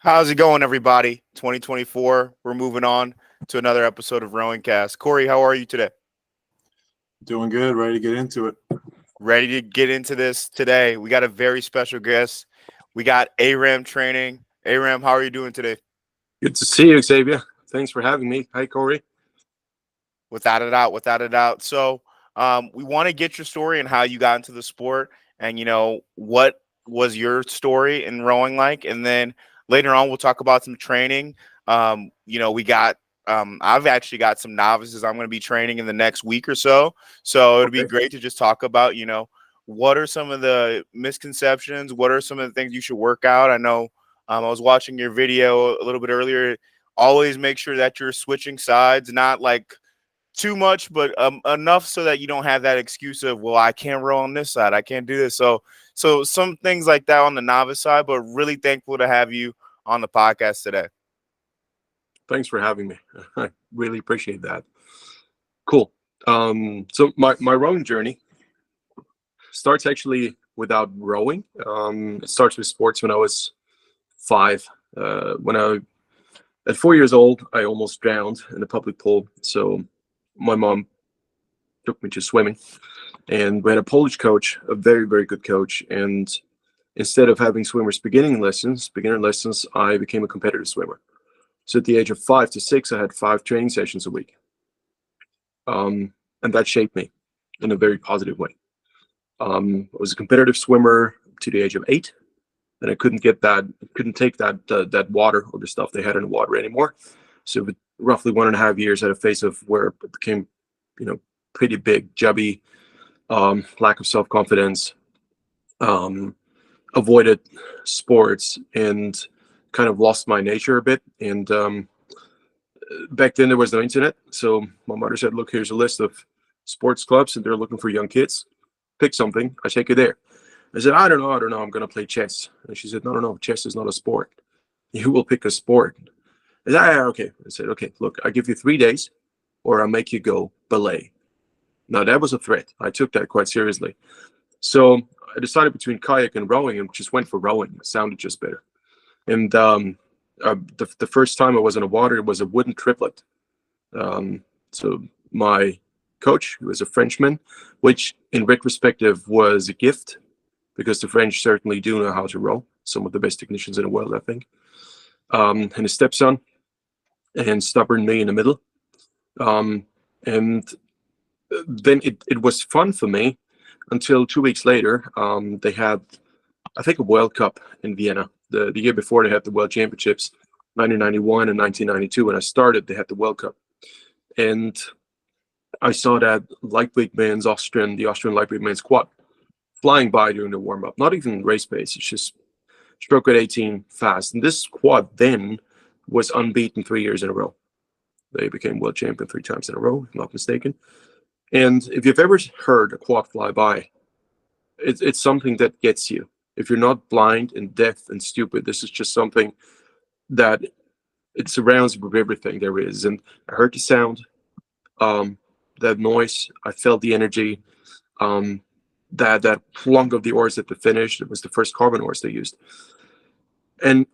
How's it going, everybody? 2024. We're moving on to another episode of RowingCast. Cory, how are you today? Doing good, ready to get into it. Ready to get into this today. We got a very special guest. We got Aram training. Aram, how are you doing today? Good to see you, Xavier. Thanks for having me. Hi, Cory. Without a doubt, without a doubt. So, we want to get your story and how you got into the sport, and what was your story in rowing like, and then later on we'll talk about some training. We got. I've actually got some novices I'm going to be training in the next week or so. So it'd be Okay. great to just talk about, what are some of the misconceptions? What are some of the things you should work out? I know I was watching your video a little bit earlier. Always make sure that you're switching sides, not like too much, but enough so that you don't have that excuse of, well, I can't row on this side, I can't do this. So some things like that on the novice side, but really thankful to have you on the podcast today. Thanks for having me. I really appreciate that. Cool. So my rowing journey starts actually without rowing. It starts with sports when I was 5. At 4 years old, I almost drowned in a public pool. So my mom took me to swimming, and we had a Polish coach, a very, very good coach. And instead of having swimmers beginner lessons, I became a competitive swimmer. So at the age of 5 to 6, I had 5 training sessions a week. And that shaped me in a very positive way. I was a competitive swimmer to the age of 8, and I couldn't take that water or the stuff they had in the water anymore. So with roughly 1.5 years, I had a phase of where it became, pretty big, chubby, lack of self-confidence, avoided sports, and kind of lost my nature a bit. And back then there was no internet, so my mother said, look, here's a list of sports clubs and they're looking for young kids. Pick something, I take you there. I said, I don't know, I'm going to play chess. And she said, no, chess is not a sport. You will pick a sport. I said, okay. I said, okay, look, I give you 3 days or I'll make you go ballet. Now that was a threat. I took that quite seriously. So I decided between kayak and rowing and just went for rowing. It sounded just better. And the first time I was in the water, it was a wooden triplet. So my coach, who was a Frenchman, which in retrospective was a gift, because the French certainly do know how to row. Some of the best technicians in the world, I think. And his stepson, and stubborn me in the middle. And then it was fun for me until 2 weeks later. They had, I think, a World Cup in Vienna. The year before, they had the World Championships, 1991 and 1992. When I started, they had the World Cup. And I saw that the Austrian lightweight men's quad flying by during the warm-up. Not even race pace, it's just stroke at 18 fast. And this quad then was unbeaten 3 years in a row. They became world champion 3 times in a row, if I'm not mistaken. And if you've ever heard a quad fly by, it's something that gets you. If you're not blind and deaf and stupid, this is just something that it surrounds you with everything there is. And I heard the sound, that noise. I felt the energy, that plunk of the oars at the finish. It was the first carbon oars they used. And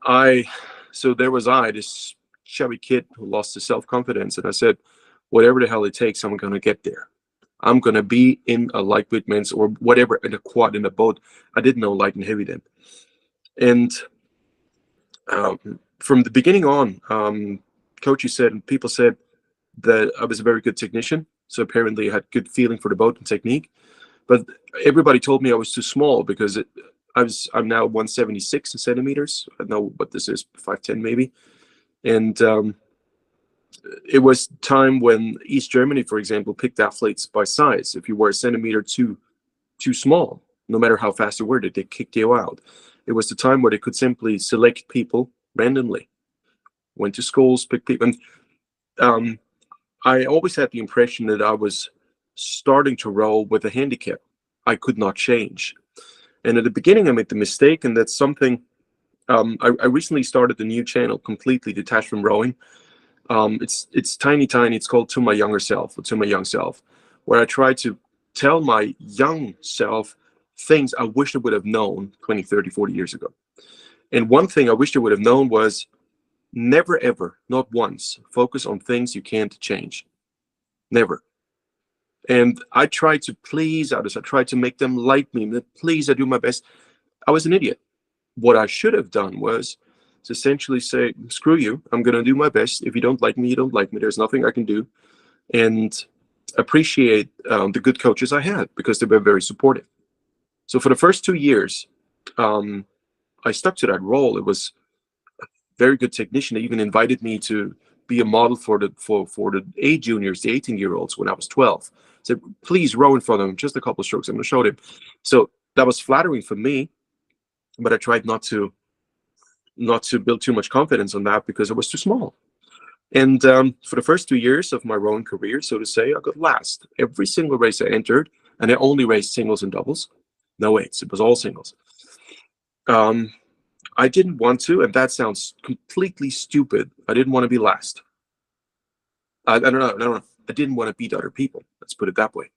so there was this chubby kid who lost his self-confidence. And I said, whatever the hell it takes, I'm going to get there. I'm going to be in a lightweight men's or whatever, in a quad, in a boat. I didn't know light and heavy then. And from the beginning on, coaches said and people said that I was a very good technician. So apparently I had good feeling for the boat and technique. But everybody told me I was too small because I'm now 176 centimeters. I don't know what this is, 5'10" maybe. And it was time when East Germany, for example, picked athletes by size. If you were a centimeter too small, no matter how fast you were, they kicked you out. It was the time where they could simply select people randomly. Went to schools, picked people. And I always had the impression that I was starting to row with a handicap I could not change. And at the beginning, I made the mistake, and that's something. I recently started a new channel completely detached from rowing. It's tiny. It's called To My Younger Self, or To My Young Self, where I try to tell my young self things I wish I would have known 20, 30, 40 years ago. And one thing I wish I would have known was never, ever, not once, focus on things you can't change. Never. And I tried to please others. I tried to make them like me. Please, I do my best. I was an idiot. What I should have done was to essentially say, screw you. I'm going to do my best. If you don't like me, you don't like me. There's nothing I can do. And appreciate the good coaches I had, because they were very supportive. So for the first 2 years, I stuck to that role. It was a very good technician. They even invited me to be a model for the A juniors, the 18-year-olds, when I was 12. Said, please row in front of them, just a couple of strokes. I'm going to show them. So that was flattering for me, but I tried not to build too much confidence on that because I was too small. And for the first 2 years of my rowing career, so to say, I got last. Every single race I entered, and I only raced singles and doubles. No eights, it was all singles. I didn't want to, and that sounds completely stupid, I didn't want to be last. I don't know. I didn't want to beat other people. Let's put it that way.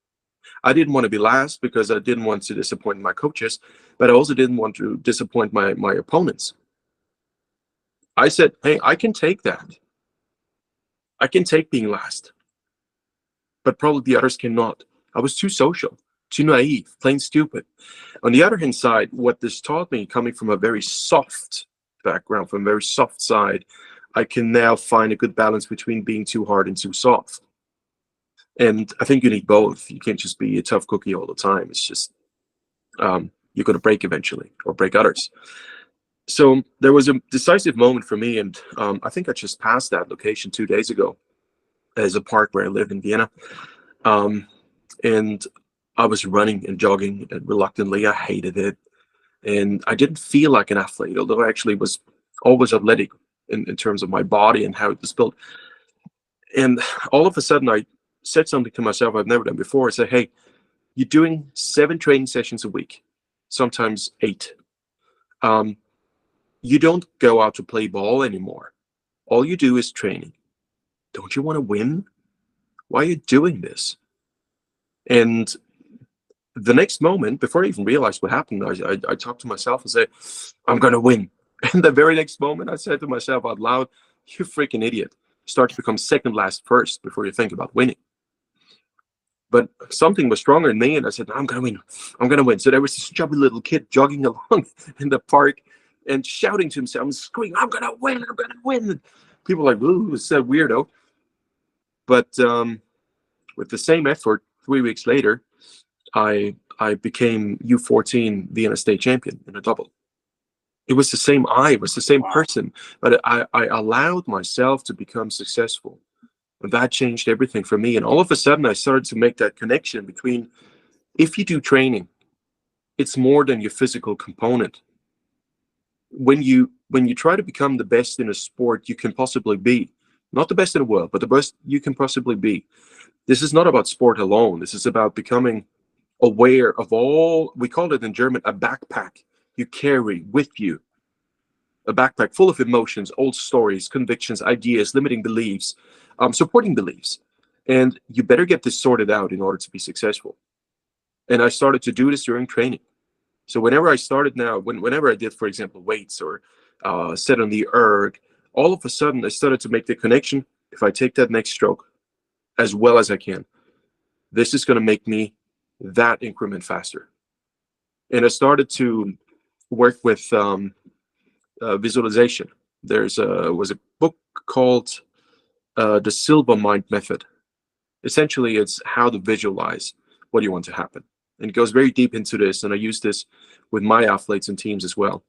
I didn't want to be last because I didn't want to disappoint my coaches, but I also didn't want to disappoint my opponents. I said, hey, I can take that. I can take being last, but probably the others cannot. I was too social, too naive, plain stupid. On the other hand side, what this taught me, coming from a very soft background, from a very soft side, I can now find a good balance between being too hard and too soft. And I think you need both. You can't just be a tough cookie all the time. It's just, you're going to break eventually, or break others. So there was a decisive moment for me, and I think I just passed that location 2 days ago. There's a park where I live in Vienna. And I was running and jogging, and reluctantly, I hated it. And I didn't feel like an athlete, although I actually was always athletic in terms of my body and how it was built. And all of a sudden, I said something to myself I've never done before. I said, hey, you're doing 7 training sessions a week, sometimes 8. You don't go out to play ball anymore. All you do is training. Don't you want to win? Why are you doing this? And the next moment, before I even realized what happened, I talked to myself and said, I'm going to win. And the very next moment, I said to myself out loud, you freaking idiot. Start to become second last first before you think about winning. But something was stronger in me, and I said, I'm going to win. I'm going to win. So there was this chubby little kid jogging along in the park and shouting to himself and screaming, I'm going to win. I'm going to win. People were like, ooh, it's a weirdo. But with the same effort, 3 weeks later, I became U14 Vienna state champion in a double. It was the same it was the same person, but I allowed myself to become successful. And that changed everything for me. And all of a sudden, I started to make that connection between, if you do training, it's more than your physical component. When you try to become the best in a sport you can possibly be, not the best in the world, but the best you can possibly be, this is not about sport alone. This is about becoming aware of all, we call it in German, a backpack you carry with you. A backpack full of emotions, old stories, convictions, ideas, limiting beliefs, supporting beliefs. And you better get this sorted out in order to be successful. And I started to do this during training. So whenever I started now, whenever I did, for example, weights or set on the erg, all of a sudden I started to make the connection. If I take that next stroke as well as I can, this is going to make me that increment faster. And I started to work with visualization. Was a book called The Silver Mind Method. Essentially, it's how to visualize what you want to happen. And it goes very deep into this, and I use this with my athletes and teams as well,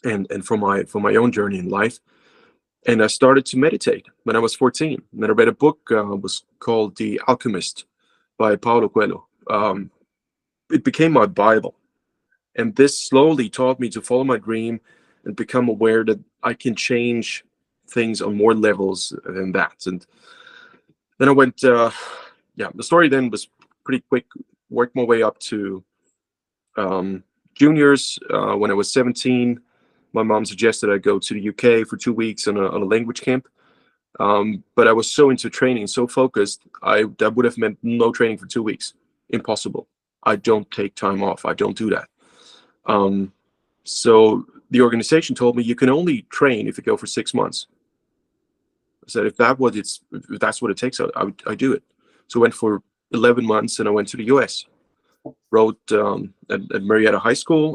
and for my own journey in life. And I started to meditate when I was 14. And then I read a book was called The Alchemist by Paulo Coelho. It became my Bible. And this slowly taught me to follow my dream and become aware that I can change things on more levels than that. And then I went, the story then was pretty quick. Worked my way up to juniors. When I was 17, my mom suggested I go to the UK for 2 weeks on a language camp. But I was so into training, so focused, that would have meant no training for 2 weeks. Impossible. I don't take time off. I don't do that. So the organization told me you can only train if you go for 6 months. I said, if that's what it takes, I do it. So I went for 11 months, and I went to the US. Wrote at Marietta High School.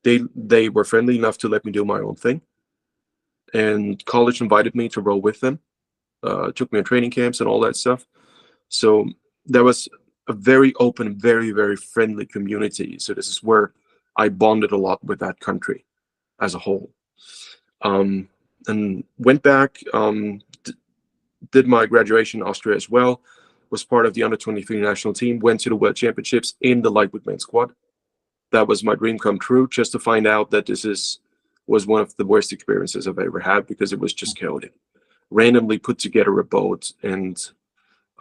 They were friendly enough to let me do my own thing, and college invited me to row with them. Took me on training camps and all that stuff. So there was a very open, very, very friendly community. So this is where I bonded a lot with that country as a whole. And went back, did my graduation in Austria as well, was part of the under-23 national team, went to the World Championships in the lightweight men's squad. That was my dream come true, just to find out that was one of the worst experiences I've ever had, because it was just chaotic. Randomly put together a boat, and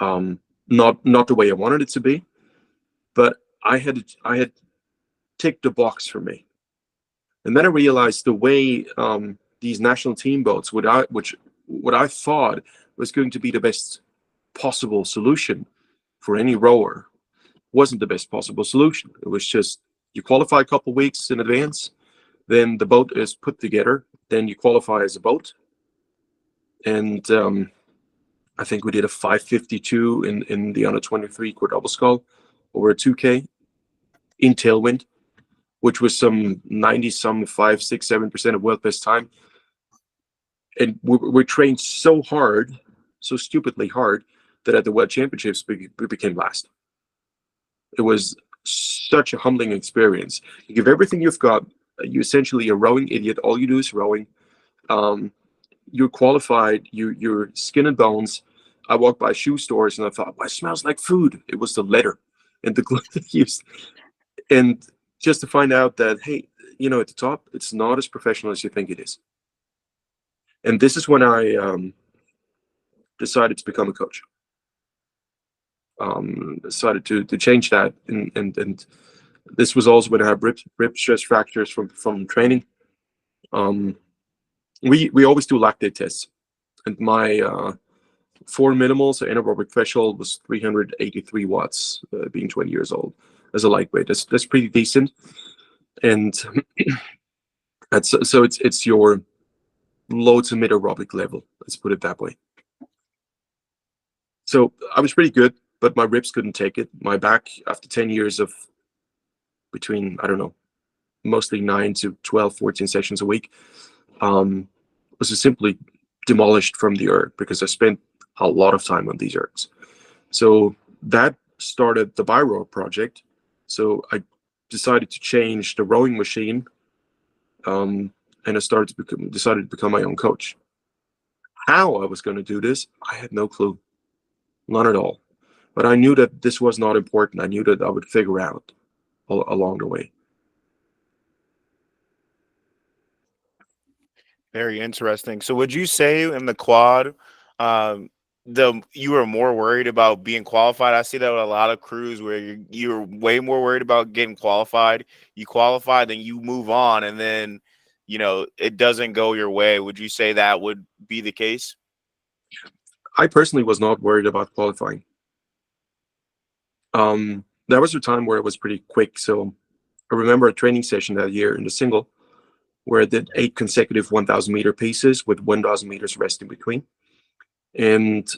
not the way I wanted it to be, but I had ticked the box for me. And then I realized the way these national team boats, what I thought was going to be the best possible solution for any rower, wasn't the best possible solution. It was just, you qualify a couple weeks in advance, then the boat is put together, then you qualify as a boat. And I think we did a 5:52 in the under-23 quadruple scull over a 2K in tailwind, which was some 90-some 5, 6, 7% of world best time. And we trained so hard, so stupidly hard, that at the World Championships we became last. It was such a humbling experience. You give everything you've got. You essentially a rowing idiot. All you do is rowing. You're qualified. You're skin and bones. I walked by shoe stores and I thought, "Well, it smells like food." It was the leather and the glue they used. And just to find out that, hey, at the top, it's not as professional as you think it is. And this is when I decided to become a coach. Decided to change that, and this was also when I had rib stress fractures from training. We always do lactate tests, and my 4 minimals, anaerobic threshold, was 383 watts, being 20 years old, as a lightweight. That's pretty decent, and it's your low to mid aerobic level. Let's put it that way. So I was pretty good, but my ribs couldn't take it. My back, after 10 years of between, I don't know, mostly 9 to 12, 14 sessions a week, was just simply demolished from the erg, because I spent a lot of time on these ergs. So that started the Biro project. So I decided to change the rowing machine, and I decided to become my own coach. How I was going to do this, I had no clue. None at all. But I knew that this was not important. I knew that I would figure out along the way. Very interesting. So would you say in the quad, you were more worried about being qualified? I see that with a lot of crews where you're way more worried about getting qualified. You qualify, then you move on, and then it doesn't go your way. Would you say that would be the case? I personally was not worried about qualifying. There was a time where it was pretty quick. So I remember a training session that year in the single where I did 8 consecutive 1,000 meter pieces with 1,000 meters rest in between. And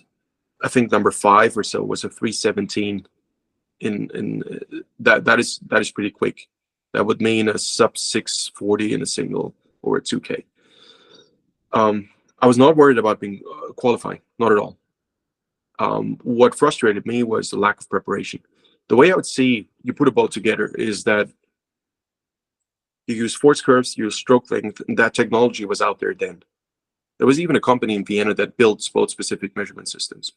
I think number 5 or so was a 3:17 in that is pretty quick. That would mean a sub 6:40 in a single or a 2K. I was not worried about being qualifying, not at all. What frustrated me was the lack of preparation. The way I would see you put a boat together is that you use force curves, you use stroke length, and that technology was out there then. There was even a company in Vienna that built boat-specific measurement systems.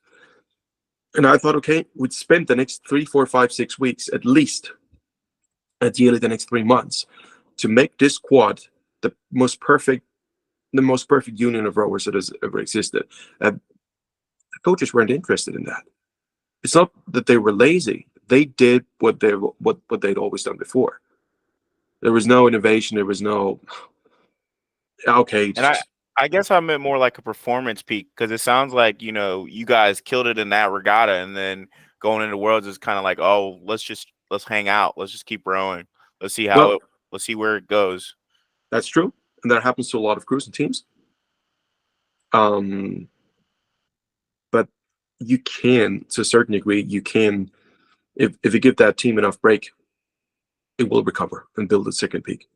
And I thought, okay, we'd spend the next 3, 4, 5, 6 weeks, at least, ideally the next 3 months, to make this quad the most perfect union of rowers that has ever existed. The coaches weren't interested in that. It's not that they were lazy. They did what they'd always done before. There was no innovation. There was no, okay. And I guess I meant more like a performance peak, because it sounds like, you guys killed it in that regatta, and then going into Worlds is kind of like, oh, let's hang out. Let's just keep rowing. Let's see let's see where it goes. That's true, and that happens to a lot of crews and teams. But you can, to a certain degree, you can, if you give that team enough break, it will recover and build a second peak.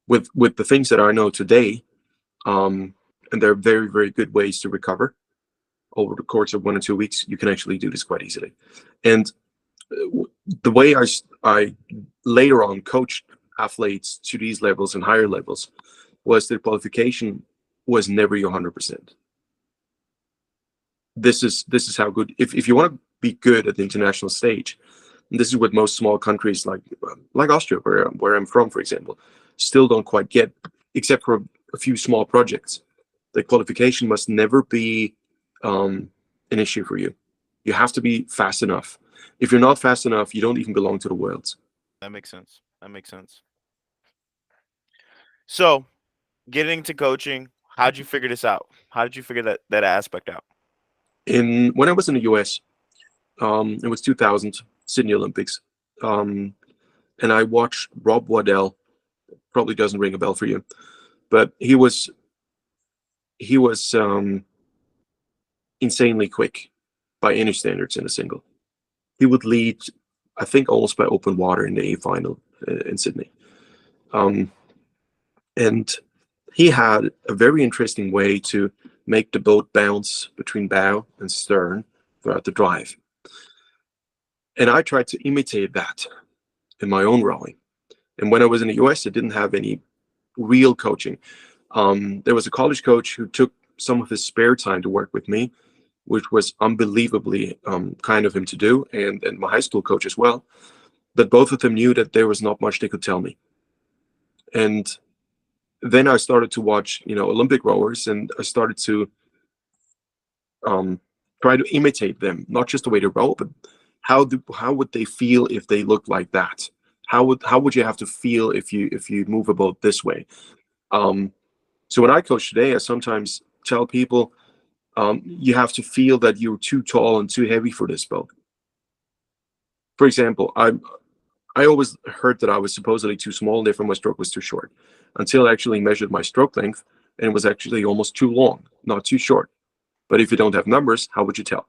With the things that I know today, and there are very, very good ways to recover over the course of 1 or 2 weeks. You can actually do this quite easily. And the way I later on coached athletes to these levels and higher levels was that qualification was never your 100%. This is how good, if you want to be good at the international stage, and this is what most small countries like Austria, where I'm from, for example, still don't quite get, except for a few small projects. The qualification must never be an issue for you. You have to be fast enough. If you're not fast enough, you don't even belong to the Worlds. That makes sense. That makes sense. So, getting into coaching, how'd you figure this out? How did you figure that aspect out? When I was in the US, it was 2000 Sydney Olympics, and I watched Rob Waddell. Probably doesn't ring a bell for you, but he was insanely quick by any standards in a single. He would lead, I think, almost by open water in the A final in Sydney. And he had a very interesting way to make the boat bounce between bow and stern throughout the drive. And I tried to imitate that in my own rowing. And when I was in the US, I didn't have any real coaching. There was a college coach who took some of his spare time to work with me, which was unbelievably kind of him to do, and my high school coach as well. But both of them knew that there was not much they could tell me. And then I started to watch, Olympic rowers, and I started to try to imitate them, not just the way they row, but how would they feel if they looked like that? How would you have to feel if you move a boat this way? So when I coach today, I sometimes tell people, you have to feel that you're too tall and too heavy for this boat. For example, I always heard that I was supposedly too small, and therefore my stroke was too short, until I actually measured my stroke length, and it was actually almost too long, not too short. But if you don't have numbers, how would you tell?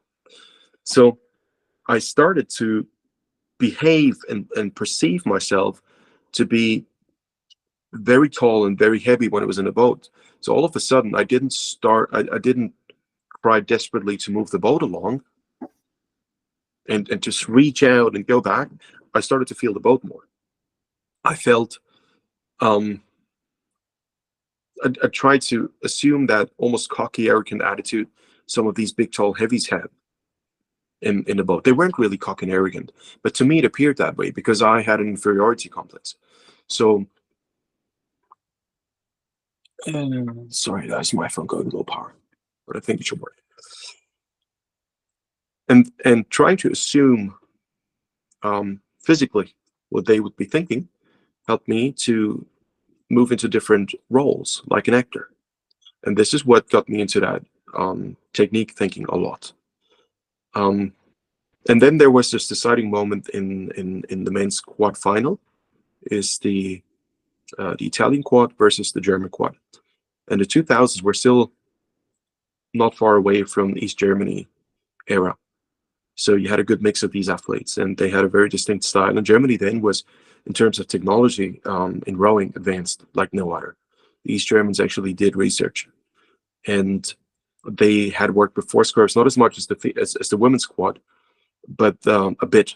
So I started to behave and perceive myself to be very tall and very heavy when it was in a boat. So all of a sudden, I didn't try desperately to move the boat along and just reach out and go back. I started to feel the boat more. I felt, I tried to assume that almost cocky, arrogant attitude some of these big, tall heavies had in the boat. They weren't really cocky and arrogant, but to me it appeared that way because I had an inferiority complex. So, sorry, that's my phone going low power, but I think it should work. And trying to assume physically what they would be thinking helped me to move into different roles like an actor. And this is what got me into that technique thinking a lot. And then there was this deciding moment in the men's quad final, is the Italian quad versus the German quad. And the 2000s were still not far away from East Germany era. So you had a good mix of these athletes, and they had a very distinct style. And Germany then was, in terms of technology in rowing, advanced like no other. The East Germans actually did research, and they had worked with force curves, not as much as the women's quad, but a bit.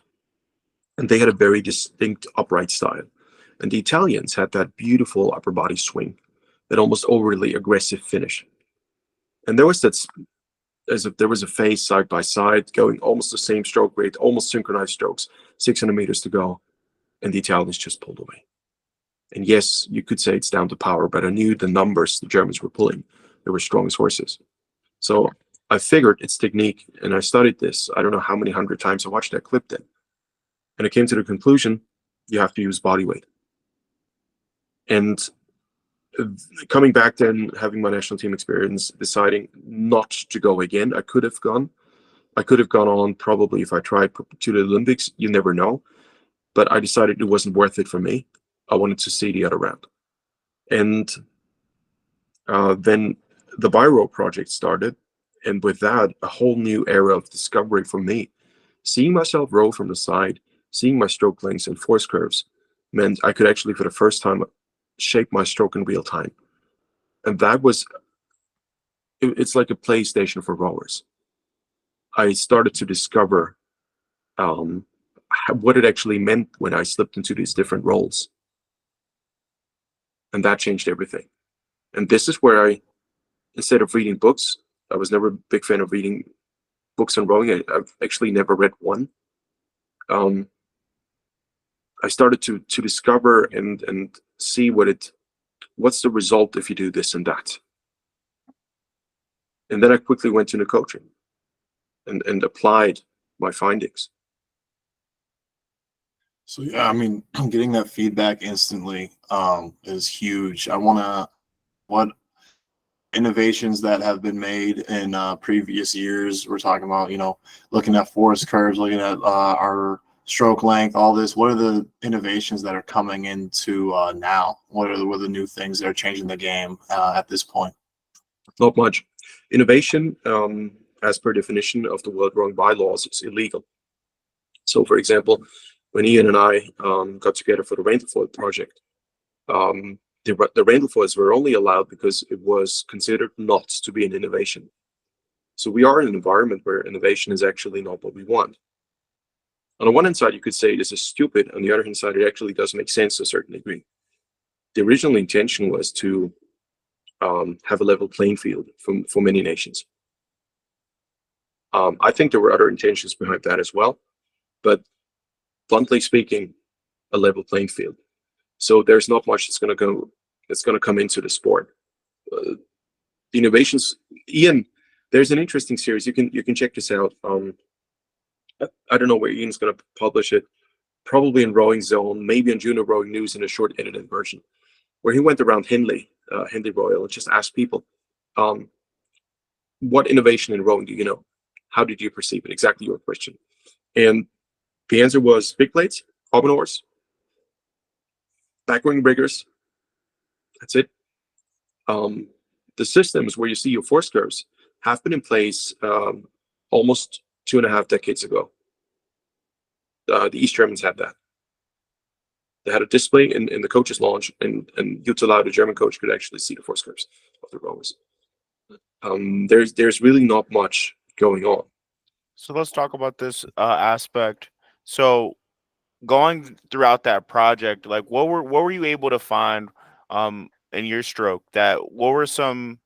And they had a very distinct upright style. And the Italians had that beautiful upper body swing, that almost overly aggressive finish. And there was that, as if there was a phase side by side, going almost the same stroke rate, almost synchronized strokes, 600 meters to go, and the Italians just pulled away. And yes, you could say it's down to power, but I knew the numbers the Germans were pulling. They were strong as horses. So I figured it's technique, and I studied this. I don't know how many 100 times I watched that clip then. And I came to the conclusion, you have to use body weight. And coming back then, having my national team experience, deciding not to go again, I could have gone on probably if I tried to the Olympics, you never know. But I decided it wasn't worth it for me. I wanted to see the other round. And then the Biro project started, and with that, a whole new era of discovery for me. Seeing myself row from the side, seeing my stroke lengths and force curves meant I could actually, for the first time, shape my stroke in real time. And that was, it's like a PlayStation for rowers. I started to discover what it actually meant when I slipped into these different roles. And that changed everything. And this is where I, instead of reading books, I was never a big fan of reading books on rowing. I've actually never read one. I started to discover and see what's the result if you do this and that. And then I quickly went into coaching and applied my findings. So yeah, I mean, getting that feedback instantly is huge. What innovations that have been made in previous years? We're talking about, looking at force curves, looking at our stroke length, all this. What are the innovations that are coming into now? What are the new things that are changing the game at this point? Not much. Innovation, as per definition of the World Rowing Bylaws, is illegal. So, for example, when Ian and I got together for the Rainfoil project, the Rainfoils were only allowed because it was considered not to be an innovation. So we are in an environment where innovation is actually not what we want. On the one hand side, you could say this is stupid. On the other hand side, it actually does make sense to a certain degree. The original intention was to have a level playing field for many nations. I think there were other intentions behind that as well, but bluntly speaking, a level playing field. So there's not much that's going to come into the sport. The innovations, Ian, there's an interesting series. You can check this out. I don't know where Ian's going to publish it. Probably in Rowing Zone, maybe in Juno Rowing News in a short edited version, where he went around Hindley Royal, and just asked people, what innovation in rowing do you know? How did you perceive it? Exactly your question. And the answer was big plates, bobbin oars, backwing riggers. That's it. The systems where you see your force curves have been in place almost 2.5 decades ago. The East Germans had that. They had a display in the coach's lounge, and Jutta, the German coach, could actually see the force curves of the rowers. There's really not much going on. So let's talk about this aspect. So going throughout that project, like what were you able to find in your stroke that what were some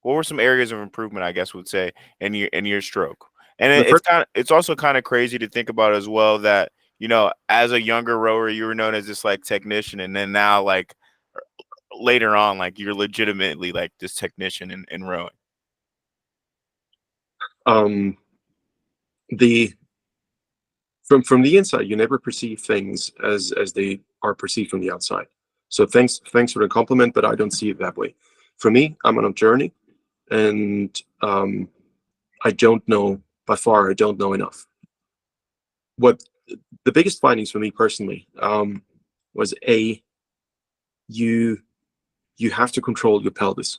areas of improvement, I guess would say, in your stroke? And it's also kind of crazy to think about as well that, as a younger rower, you were known as this like technician, and then now like later on, like you're legitimately like this technician in rowing. From the inside, you never perceive things as they are perceived from the outside. So thanks for the compliment, but I don't see it that way. For me, I'm on a journey, and I don't know, by far, I don't know enough. What the biggest findings for me personally was you have to control your pelvis.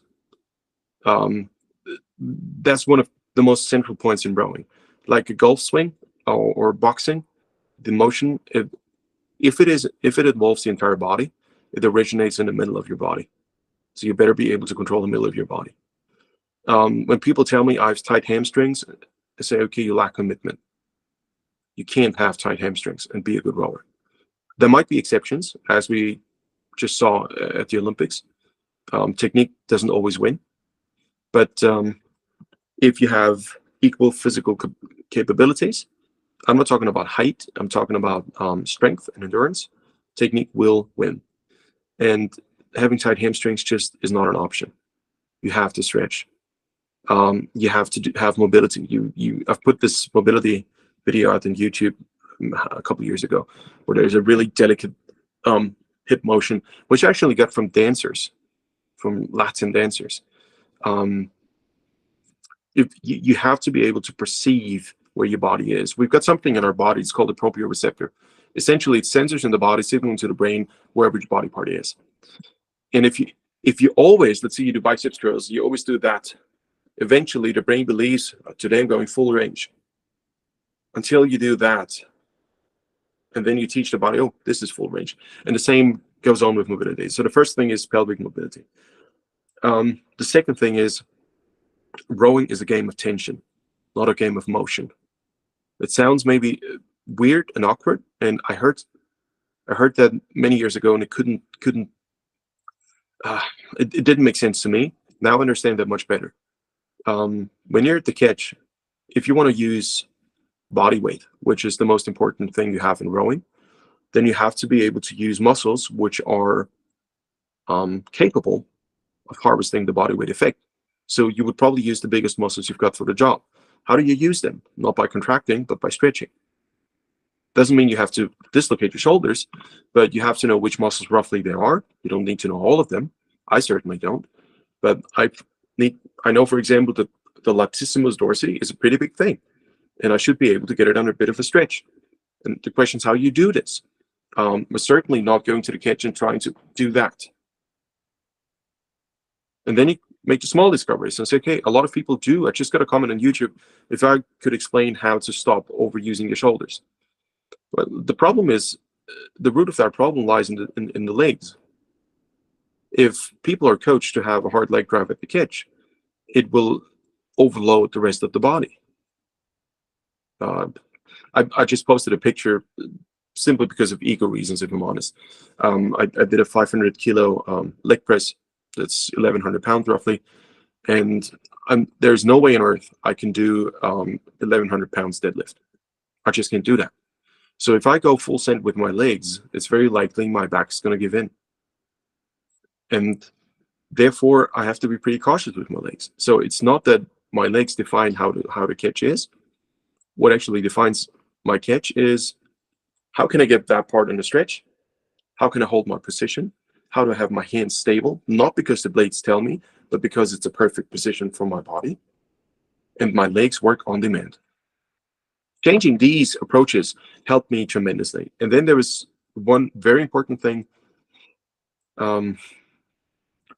That's one of the most central points in rowing. Like a golf swing or boxing, the motion, if it involves the entire body, it originates in the middle of your body. So you better be able to control the middle of your body. When people tell me I have tight hamstrings, I say, okay, you lack commitment. You can't have tight hamstrings and be a good rower. There might be exceptions, as we just saw at the Olympics. Technique doesn't always win. But if you have equal physical capabilities, I'm not talking about height, I'm talking about strength and endurance, technique will win. And having tight hamstrings just is not an option. You have to stretch. You have to have mobility. I've put this mobility video out on YouTube a couple of years ago, where there's a really delicate hip motion, which I actually got from dancers, from Latin dancers. If you have to be able to perceive where your body is. We've got something in our body, it's called the proprioceptor. Essentially, it's sensors in the body signaling to the brain wherever your body part is. And if If you always, let's say you do biceps curls, you always do that. Eventually, the brain believes, today I'm going full range. Until you do that, and then you teach the body, oh, this is full range. And the same goes on with mobility. So the first thing is pelvic mobility. The second thing is rowing is a game of tension, not a game of motion. It sounds maybe weird and awkward, and I heard that many years ago, and it didn't make sense to me. Now I understand that much better. When you're at the catch, if you want to use body weight, which is the most important thing you have in rowing, then you have to be able to use muscles which are capable of harvesting the body weight effect. So you would probably use the biggest muscles you've got for the job. How do you use them? Not by contracting, but by stretching. Doesn't mean you have to dislocate your shoulders, but you have to know which muscles roughly there are. You don't need to know all of them. I certainly don't. But I know, for example, that the latissimus dorsi is a pretty big thing, and I should be able to get it under a bit of a stretch. And the question is how you do this. We're certainly not going to the catch and trying to do that. And then you make the small discoveries and say, okay, a lot of people do. I just got a comment on YouTube if I could explain how to stop overusing your shoulders. Well, the problem is, the root of that problem lies in the legs. If people are coached to have a hard leg drive at the catch, it will overload the rest of the body. I just posted a picture simply because of ego reasons, if I'm honest. I did a 500 kilo leg press. That's 1,100 pounds roughly. And there's no way on earth I can do 1,100 pounds deadlift. I just can't do that. So if I go full send with my legs, it's very likely my back's going to give in. And therefore, I have to be pretty cautious with my legs. So it's not that my legs define how the catch is. What actually defines my catch is how can I get that part in the stretch? How can I hold my position? How do I have my hands stable? Not because the blades tell me, but because it's a perfect position for my body. And my legs work on demand. Changing these approaches helped me tremendously. And then there was one very important thing.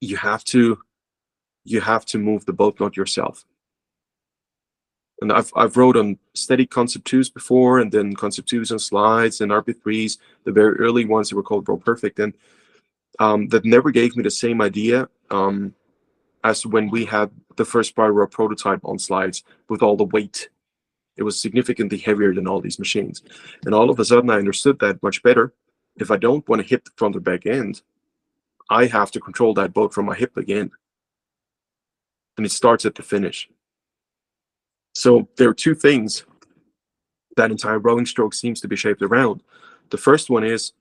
You have to move the boat, not yourself. And I've rowed on steady concept 2s before, and then concept 2s on slides and RP3s, the very early ones that were called Row Perfect, and that never gave me the same idea as when we had the first Row prototype on slides with all the weight. It was significantly heavier than all these machines. And all of a sudden I understood that much better. If I don't want to hit the front or back end, I have to control that boat from my hip again. And it starts at the finish. So there are two things that entire rowing stroke seems to be shaped around. The first one is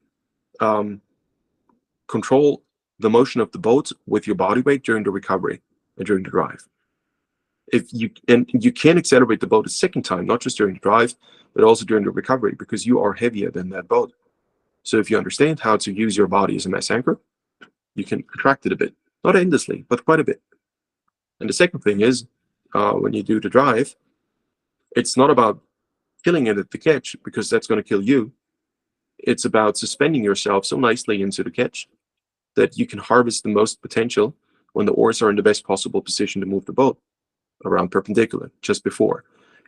control the motion of the boat with your body weight during the recovery and during the drive. You can accelerate the boat a second time, not just during the drive, but also during the recovery, because you are heavier than that boat. So if you understand how to use your body as a mass anchor, you can contract it a bit, not endlessly, but quite a bit. And the second thing is, when you do the drive, it's not about killing it at the catch, because that's going to kill you. It's about suspending yourself so nicely into the catch that you can harvest the most potential when the oars are in the best possible position to move the boat around perpendicular, just before.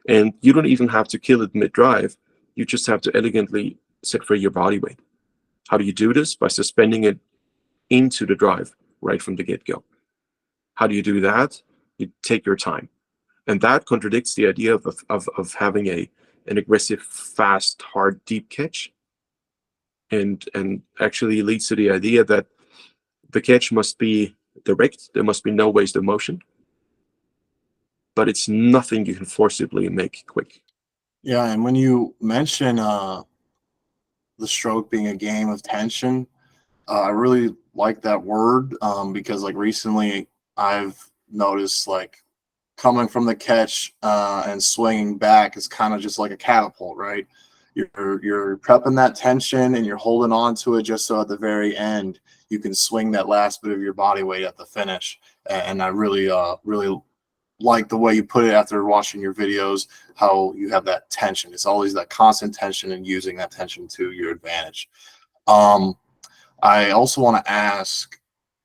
And you don't even have to kill it mid-drive. You just have to elegantly set free your body weight. How do you do this? By suspending it into the drive right from the get-go. How do you do that? You take your time. And that contradicts the idea of having an aggressive, fast, hard, deep catch. And actually leads to the idea that the catch must be direct. There must be no waste of motion. But it's nothing you can forcibly make quick. Yeah, and when you mention the stroke being a game of tension, I really like that word because like recently I've noticed like coming from the catch and swinging back is kind of just like a catapult, right? You're prepping that tension and you're holding on to it just so at the very end you can swing that last bit of your body weight at the finish. And I really like the way you put it after watching your videos, how you have that tension. It's always that constant tension and using that tension to your advantage. I also want to ask,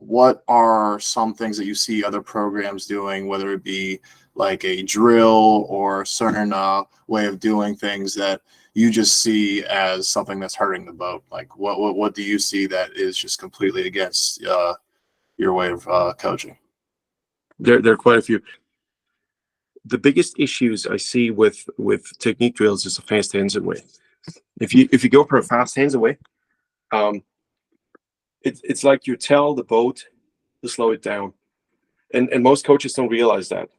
what are some things that you see other programs doing, whether it be like a drill or a certain way of doing things that you just see as something that's hurting the boat? Like what do you see that is just completely against your way of coaching? There are quite a few. The biggest issues I see with technique drills is a fast hands away. If you go for a fast hands away, it's like you tell the boat to slow it down, and most coaches don't realize that.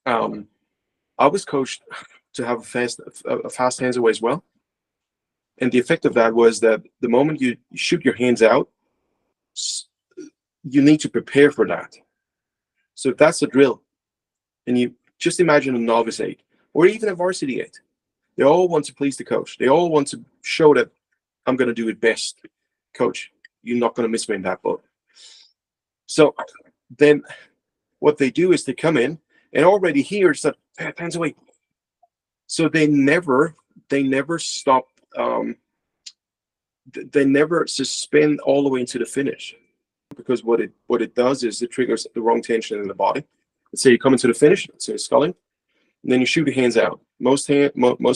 I was coached to have a fast hands away as well, and the effect of that was that the moment you shoot your hands out, you need to prepare for that. So if that's a drill, and you just imagine a novice 8 or even a varsity 8, they all want to please the coach. They all want to show that I'm going to do it best. Coach, you're not going to miss me in that boat. So then what they do is they come in and already here it's that hands away. So they never stop. They never suspend all the way into the finish, because what it does is it triggers the wrong tension in the body. Let's say you come into the finish, let's say sculling, and then you shoot your hands out. Most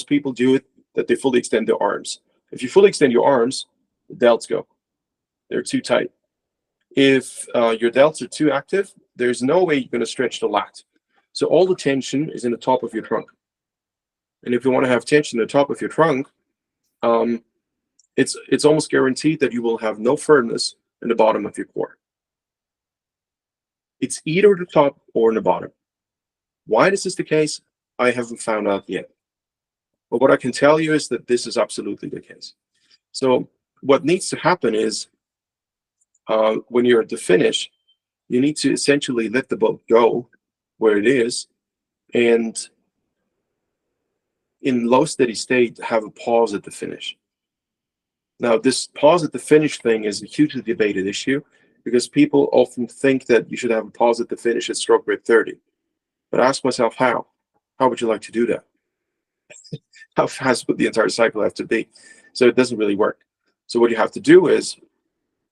people do it that they fully extend their arms. If you fully extend your arms, the delts go. They're too tight. If your delts are too active, there's no way you're going to stretch the lat. So all the tension is in the top of your trunk. And if you want to have tension in the top of your trunk, it's almost guaranteed that you will have no firmness in the bottom of your core. It's either the top or in the bottom. Why this is the case, I haven't found out yet. But what I can tell you is that this is absolutely the case. So what needs to happen is when you're at the finish, you need to essentially let the boat go where it is, and in low steady state, have a pause at the finish. Now, this pause at the finish thing is a hugely debated issue, because people often think that you should have a pause at the finish at stroke rate 30. But I ask myself, how? How would you like to do that? How fast would the entire cycle have to be? So it doesn't really work. So what you have to do is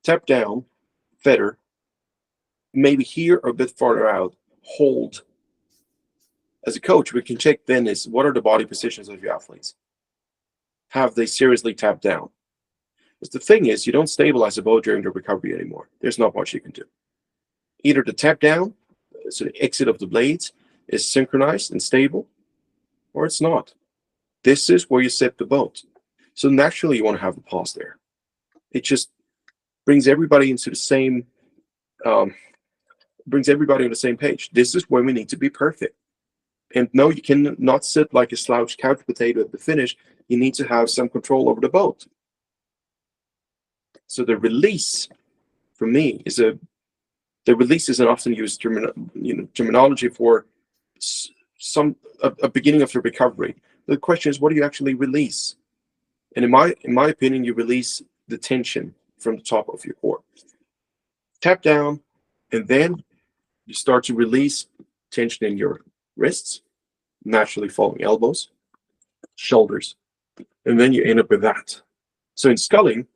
tap down, feather, maybe here or a bit farther out, hold. As a coach, we can check then is what are the body positions of your athletes? Have they seriously tapped down? Because the thing is, you don't stabilize the boat during the recovery anymore. There's not much you can do. Either the tap down, so the exit of the blades, is synchronized and stable, or it's not. This is where you set the boat. So naturally, you want to have the pause there. It just brings everybody into the same, brings everybody on the same page. This is where we need to be perfect. And no, you cannot sit like a slouched couch potato at the finish. You need to have some control over the boat. So the release, for me, is the release is an often used terminology for a beginning of the recovery. The question is, what do you actually release? And in my opinion, you release the tension from the top of your core. Tap down, and then you start to release tension in your wrists, naturally following elbows, shoulders, and then you end up with that. So in sculling,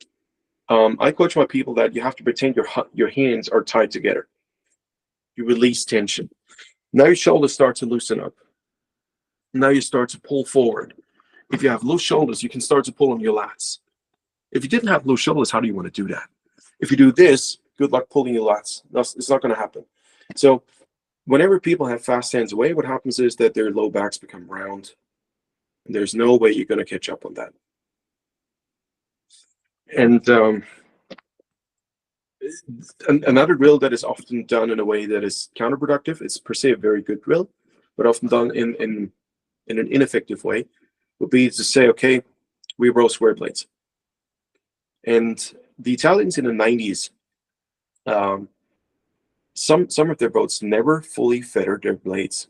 I coach my people that you have to pretend your hands are tied together. You release tension. Now your shoulders start to loosen up. Now you start to pull forward. If you have loose shoulders, you can start to pull on your lats. If you didn't have loose shoulders, how do you want to do that? If you do this, good luck pulling your lats. It's not going to happen. So whenever people have fast hands away, what happens is that their low backs become round. And there's no way you're going to catch up on that. And another drill that is often done in a way that is counterproductive, it's per se a very good drill, but often done in an ineffective way, would be to say, okay, we row square blades. And the Italians in the 90s, some of their boats never fully feathered their blades.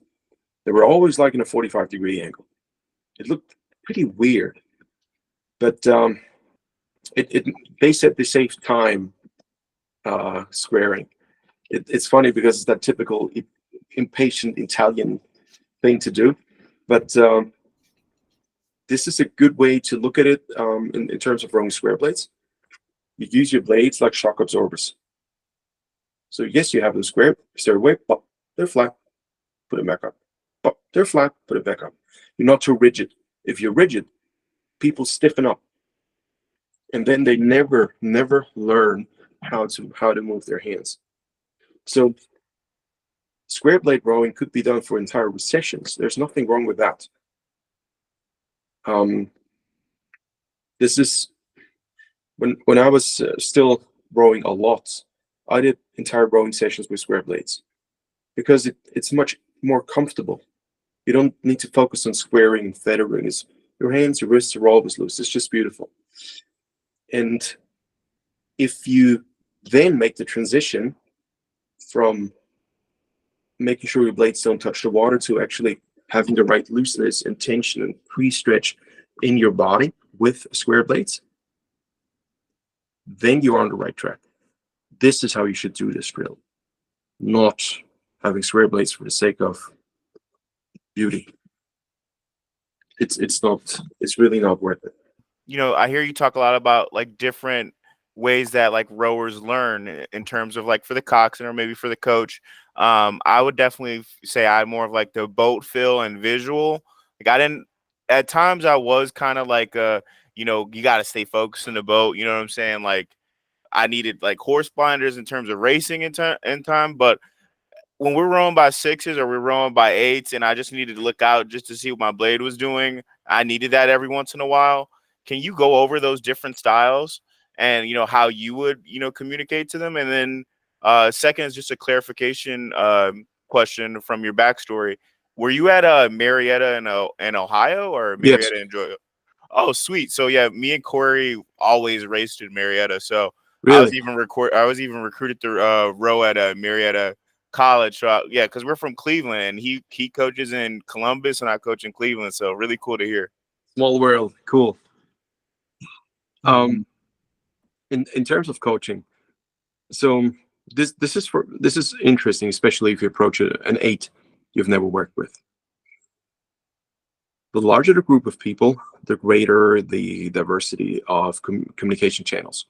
They were always like in a 45-degree angle. It looked pretty weird, but they said they saved time squaring. It's funny because it's that typical impatient Italian thing to do, but this is a good way to look at it in terms of rowing square blades. You use your blades like shock absorbers. So yes, you have them square, stay away, pop, they're flat, put it back up. Pop, they're flat, put it back up. You're not too rigid. If you're rigid, people stiffen up, and then they never learn how to move their hands. So square blade rowing could be done for entire recessions. There's nothing wrong with that. This is when I was still rowing a lot, I did entire rowing sessions with square blades because it's much more comfortable. You don't need to focus on squaring and feathering. Your hands, your wrists are always loose. It's just beautiful. And if you then make the transition from making sure your blades don't touch the water to actually having the right looseness and tension and pre-stretch in your body with square blades, then you're on the right track. This is how you should do this drill, not having square blades for the sake of beauty. It's really not worth it. You know, I hear you talk a lot about like different ways that like rowers learn in terms of like for the coxswain or maybe for the coach. I would definitely say I'm more of like the boat feel and visual. Like I didn't at times I was kind of like you know, you got to stay focused in the boat. You know what I'm saying? Like I needed like horse blinders in terms of racing in time, but when we're rowing by sixes or we're rowing by eights and I just needed to look out just to see what my blade was doing, I needed that every once in a while. Can you go over those different styles and, you know, how you would, you know, communicate to them? And then second is just a clarification question from your backstory. Were you at Marietta in Ohio or Yes. Marietta in Georgia? Oh, sweet. So yeah, me and Cory always raced in Marietta. So Really? I was even recruited to row at Marietta College. So yeah, because we're from Cleveland, and he coaches in Columbus, and I coach in Cleveland. So really cool to hear. Small world. Cool. In terms of coaching, so this is interesting, especially if you approach an 8 you've never worked with. The larger the group of people, the greater the diversity of communication channels.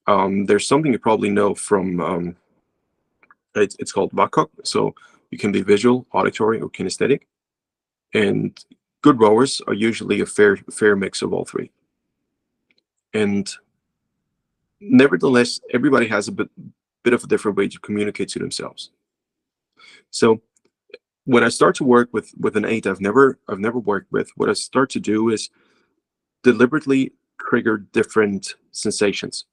There's something you probably know from it's called WACOG. So you can be visual, auditory, or kinesthetic. And good rowers are usually a fair mix of all three. And nevertheless, everybody has a bit of a different way to communicate to themselves. So when I start to work with an 8 I've never worked with, what I start to do is deliberately trigger different sensations.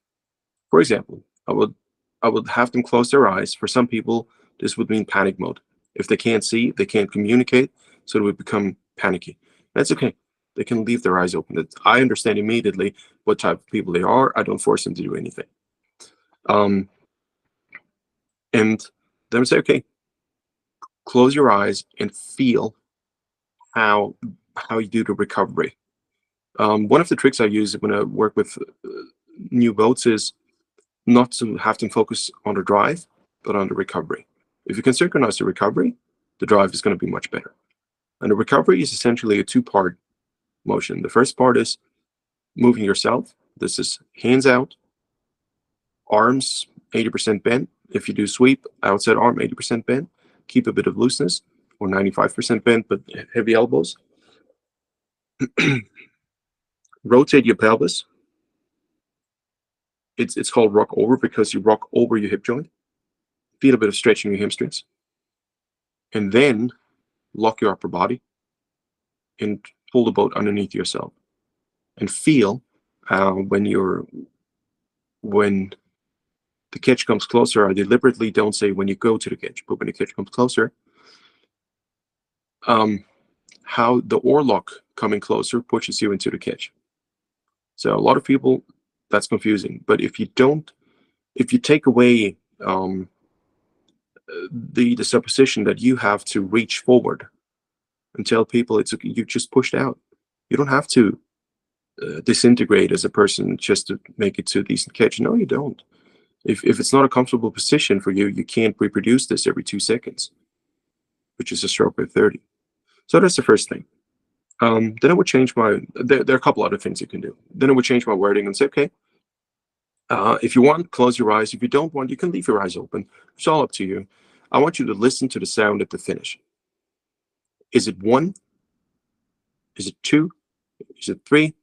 For example, I would have them close their eyes. For some people, this would mean panic mode. If they can't see, they can't communicate, so it would become panicky. That's okay. They can leave their eyes open. I understand immediately what type of people they are. I don't force them to do anything. And then I say, okay, close your eyes and feel how you do the recovery. One of the tricks I use when I work with new boats is not to have them focus on the drive, but on the recovery. If you can synchronize the recovery, the drive is going to be much better. And the recovery is essentially a 2-part motion. The first part is moving yourself. This is hands out, arms 80% bent. If you do sweep, outside arm 80% bent. Keep a bit of looseness, or 95% bent, but heavy elbows. Rotate your pelvis. It's called rock over because you rock over your hip joint. Feel a bit of stretching your hamstrings. And then lock your upper body and pull the boat underneath yourself. And feel when the catch comes closer. I deliberately don't say when you go to the catch, but when the catch comes closer, how the oarlock coming closer pushes you into the catch. So a lot of people, that's confusing. But if you take away the supposition that you have to reach forward and tell people it's okay, you just pushed out. You don't have to disintegrate as a person just to make it to a decent catch. No, you don't. If it's not a comfortable position for you, you can't reproduce this every 2 seconds, which is a stroke per 30. So that's the first thing. Then I would change there are a couple other things you can do. Then I would change my wording and say, okay, If you want, close your eyes. If you don't want, you can leave your eyes open. It's all up to you. I want you to listen to the sound at the finish. Is it 1? Is it 2? Is it 3?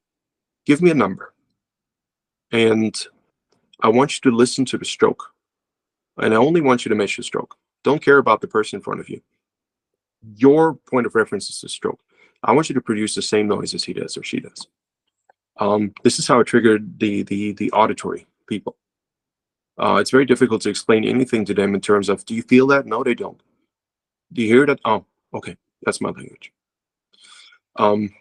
Give me a number. And I want you to listen to the stroke. And I only want you to measure stroke. Don't care about the person in front of you. Your point of reference is the stroke. I want you to produce the same noise as he does or she does. This is how I triggered the auditory people. It's very difficult to explain anything to them in terms of, do you feel that? No, they don't. Do you hear that? Oh, okay, that's my language. And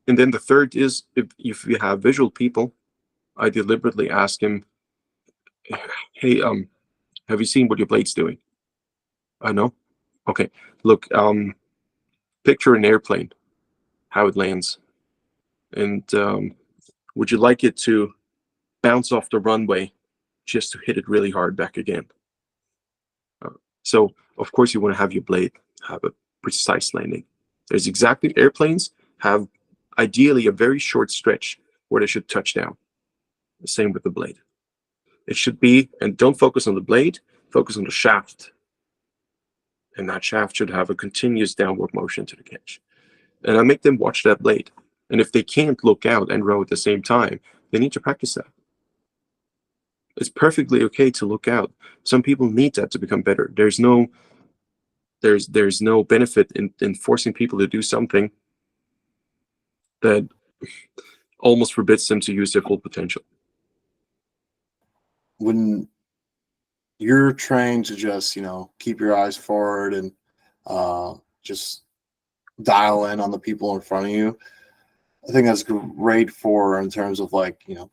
then the third is, if you have visual people, I deliberately ask him, hey, have you seen what your blade's doing? I know. Okay, look, picture an airplane, how it lands. And would you like it to bounce off the runway just to hit it really hard back again? So, of course, you want to have your blade have a precise landing. There's exactly, airplanes have ideally a very short stretch where they should touch down. The same with the blade. It should be, and don't focus on the blade, focus on the shaft. And that shaft should have a continuous downward motion to the catch. And I make them watch that blade. And if they can't look out and row at the same time, they need to practice that. It's perfectly okay to look out. Some people need that to become better. There's no benefit in forcing people to do something that almost forbids them to use their full potential. When you're trained to just, keep your eyes forward and just dial in on the people in front of you, I think that's great for in terms of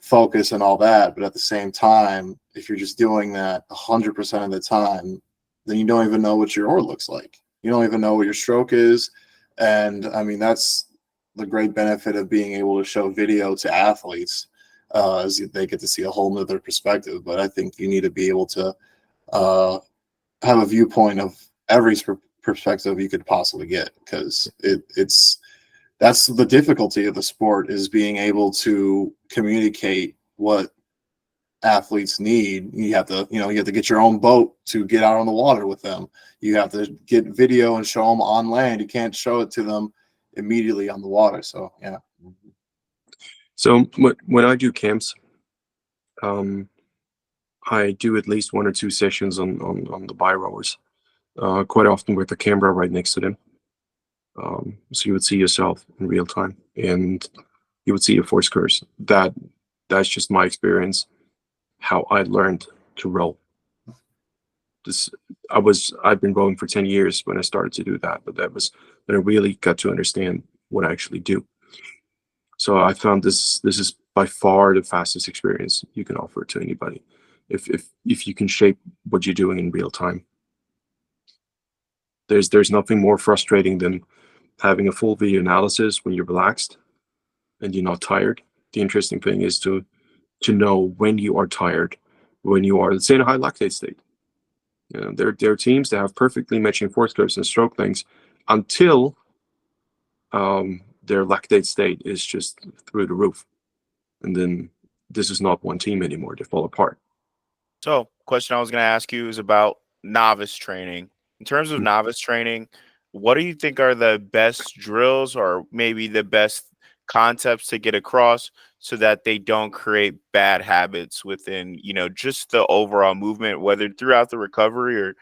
focus and all that. But at the same time, if you're just doing that 100% of the time, then you don't even know what your oar looks like. You don't even know what your stroke is. And I mean, that's the great benefit of being able to show video to athletes, is they get to see a whole nother perspective. But I think you need to be able to have a viewpoint of every perspective you could possibly get, because that's the difficulty of the sport, is being able to communicate what athletes need. You have to get your own boat to get out on the water with them. You have to get video and show them on land. You can't show it to them immediately on the water. So, yeah. So when I do camps, I do at least 1 or 2 sessions on the by rowers, quite often with the camera right next to them. So you would see yourself in real time, and you would see your force curves. That's just my experience, how I learned to row. I've been rowing for 10 years when I started to do that, but that was when I really got to understand what I actually do. So I found this is by far the fastest experience you can offer to anybody, if you can shape what you're doing in real time. There's nothing more frustrating than having a full video analysis when you're relaxed and you're not tired. The interesting thing is to know when you are tired, when you are, let's say, in a high lactate state. There are teams that have perfectly matching force curves and stroke lengths until their lactate state is just through the roof. And then this is not one team anymore. They fall apart. So, question I was going to ask you is about novice training. In terms of novice training, what do you think are the best drills, or maybe the best concepts to get across, so that they don't create bad habits within, just the overall movement, whether throughout the recovery or,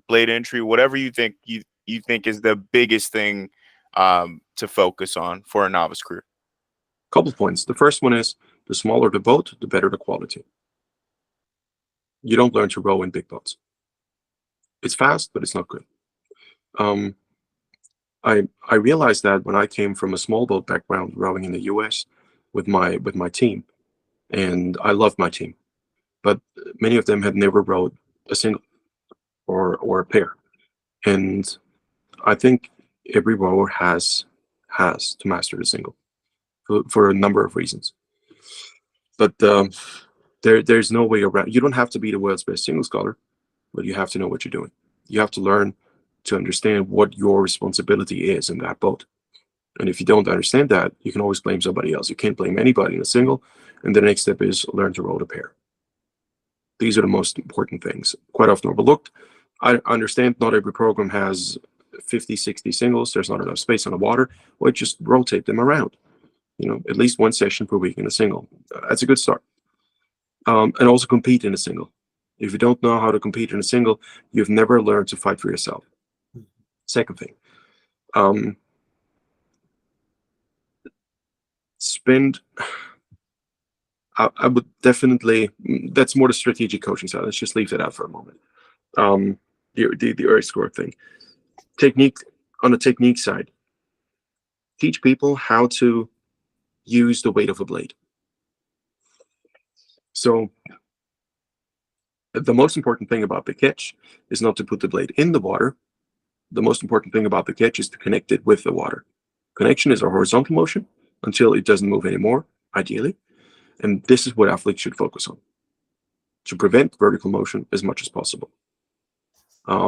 blade entry, whatever you think you think is the biggest thing to focus on for a novice crew? Couple points. The first one is, the smaller the boat, the better the quality. You don't learn to row in big boats. It's fast, but it's not good. I realized that when I came from a small boat background, rowing in the US with my team, and I loved my team, but many of them had never rowed a single or a pair. And I think every rower has to master the single for a number of reasons. But there's no way around. You don't have to be the world's best single scholar, but you have to know what you're doing. You have to learn to understand what your responsibility is in that boat. And if you don't understand that, you can always blame somebody else. You can't blame anybody in a single, And the next step is learn to row the pair. These are the most important things, quite often overlooked. I understand not every program has 50, 60 singles. There's not enough space on the water. Well, just rotate them around. At least one session per week in a single. That's a good start. And also compete in a single. If you don't know how to compete in a single, you've never learned to fight for yourself. Second thing, I would definitely, that's more the strategic coaching side. Let's just leave that out for a moment. The early score thing. Technique, on the technique side, teach people how to use the weight of a blade. So the most important thing about the catch is not to put the blade in the water. The most important thing about the catch is to connect it with the water. Connection is a horizontal motion until it doesn't move anymore, ideally. And this is what athletes should focus on, to prevent vertical motion as much as possible.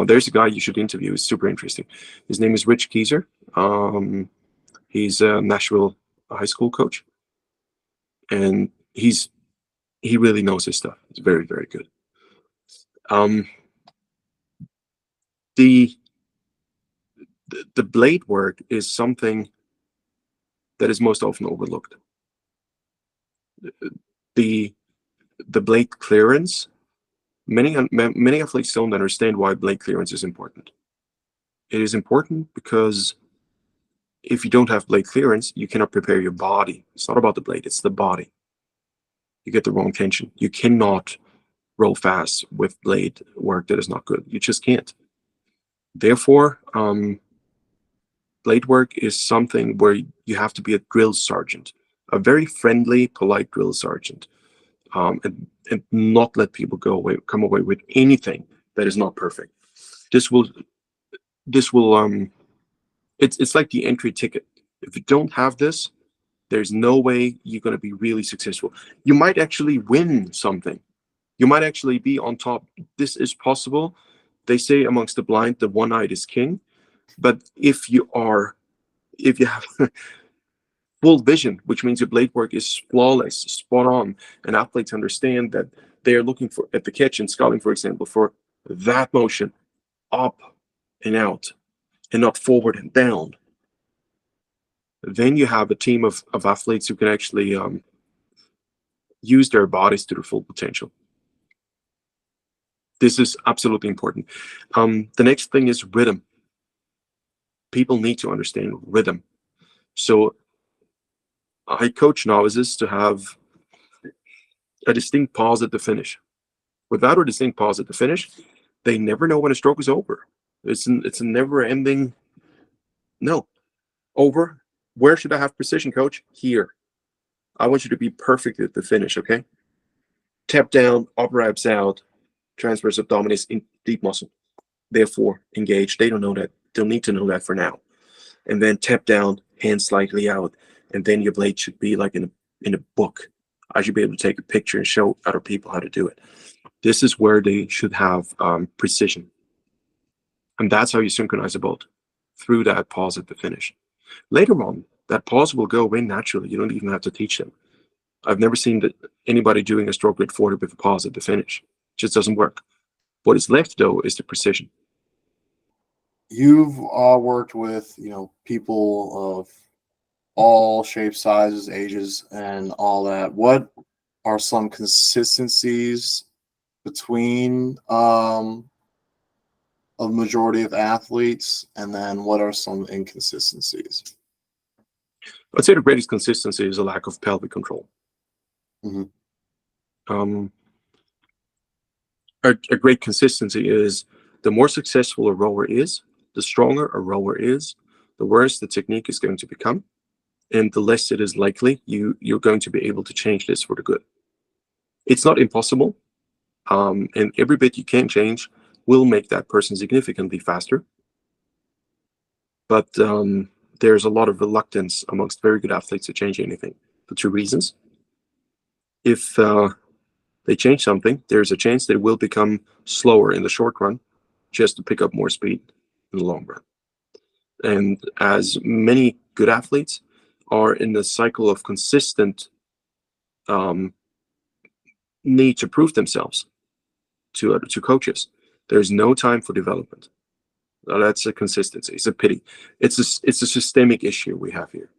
There's a guy you should interview. It's super interesting. His name is Rich Keyser. He's a Nashville high school coach. And he really knows his stuff. It's very, very good. The blade work is something that is most often overlooked. The blade clearance, many athletes don't understand why blade clearance is important. It is important because if you don't have blade clearance, you cannot prepare your body. It's not about the blade, it's the body. You get the wrong tension. You cannot roll fast with blade work that is not good. You just can't. Therefore, blade work is something where you have to be a drill sergeant, a very friendly, polite drill sergeant, and not let people come away with anything that is not perfect. It's like the entry ticket. If you don't have this, there's no way you're going to be really successful. You might actually win something. You might actually be on top. This is possible. They say amongst the blind, the one-eyed is king. But if you have full vision, which means your blade work is flawless, spot on, and athletes understand that they are looking for, at the catch and scouting, for example, for that motion up and out and not forward and down, then you have a team of athletes who can actually use their bodies to their full potential. This is absolutely important. The next thing is rhythm. People need to understand rhythm. So I coach novices to have a distinct pause at the finish. Without a distinct pause at the finish, they never know when a stroke is over. It's a never-ending, no, over. Where should I have precision, coach? Here. I want you to be perfect at the finish, okay? Tap down, upper abs out, transverse abdominis in deep muscle. Therefore, engage. They don't know that. They'll need to know that for now. And then tap down, hands slightly out, and then your blade should be like in a book. I should be able to take a picture and show other people how to do it. This is where they should have precision. And that's how you synchronize a boat, through that pause at the finish. Later on, that pause will go away naturally. You don't even have to teach them. I've never seen anybody doing a stroke rate 40 with a pause at the finish. It just doesn't work. What is left, though, is the precision. You've worked with, people of all shapes, sizes, ages, and all that. What are some consistencies between a majority of athletes, and then what are some inconsistencies? I'd say the greatest consistency is a lack of pelvic control. Mm-hmm. A great consistency is the more successful a rower is, the stronger a rower is, the worse the technique is going to become, and the less it is likely you're going to be able to change this for the good. It's not impossible, and every bit you can change will make that person significantly faster. But there's a lot of reluctance amongst very good athletes to change anything for two reasons. If they change something, there's a chance they will become slower in the short run just to pick up more speed in the long run. And as many good athletes are in the cycle of consistent um, need to prove themselves to coaches. There's no time for development. That's a consistency. It's a pity. It's a systemic issue we have here.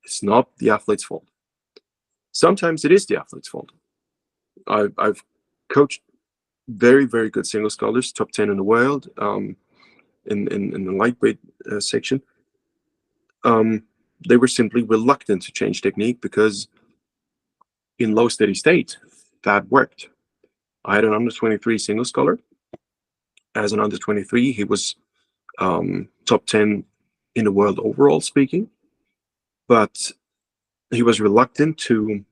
It's not the athlete's fault. Sometimes it is the athlete's fault. I've coached very, very good single scholars, top 10 in the world, in the lightweight section. They were simply reluctant to change technique because in low steady state, that worked. I had an under 23 single scholar. As an under 23, he was top 10 in the world overall speaking, but he was reluctant to